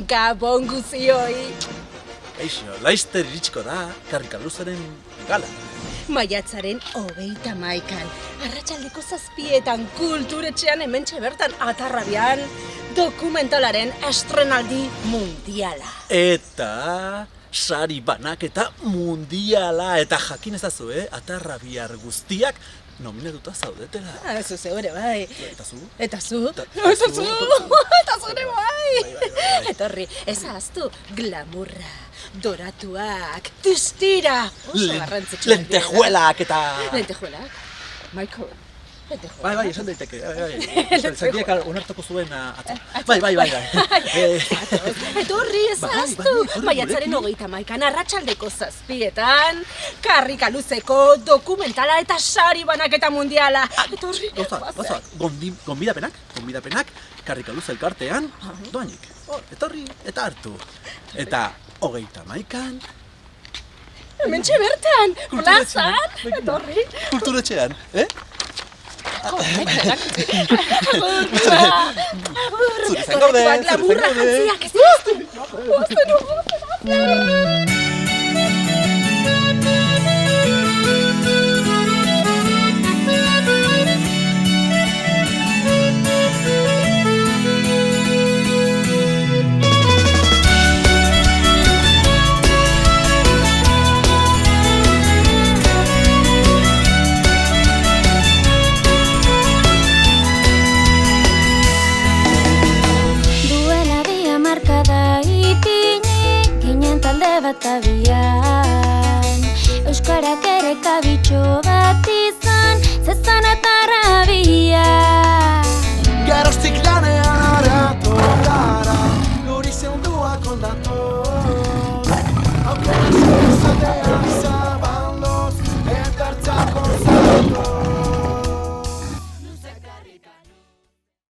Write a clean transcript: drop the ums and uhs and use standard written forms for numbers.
Gabon guzioi! Eixo, laizter iritsiko da, Karrikaluzaren gala. Maiatzaren 31an, arratsaldeko 7etan kulturetxean hementxe bertan Atarrabian, dokumentalaren estrenaldi mundiala. Eta sari banaketa mundiala, eta jakin ezazu, Atarrabiar guztiak nominatuta zaudetela. Zu ere bai. Eta zu? Eta zu? Eta zu? Eta zu ere bai. Etorri, ez ahaztu, glamurra, doratuak, tistira. Oso garrantzitsua. Lentejuelak eta... Lentejuelak? Michael. Bai, esan daiteke. Zaldiak onartuko zuen atzo. Bai. Etorri, ez ahaztu. Maiatzaren 31an, arratsaldeko 7etan, Karrikaluzeko dokumentala eta sari banaketa mundiala. Etorri, Goza, gonbidapenak, Karrikaluz elkartean, doainik. Etorri eta hartu. Eta 31an... Hementxe bertan, plazan, etorri. Kulturetxean, Zure zain gaude, Glamurra jantziak, ez diztu. Batabian Euskarak ere kabitxo bat izan, zezan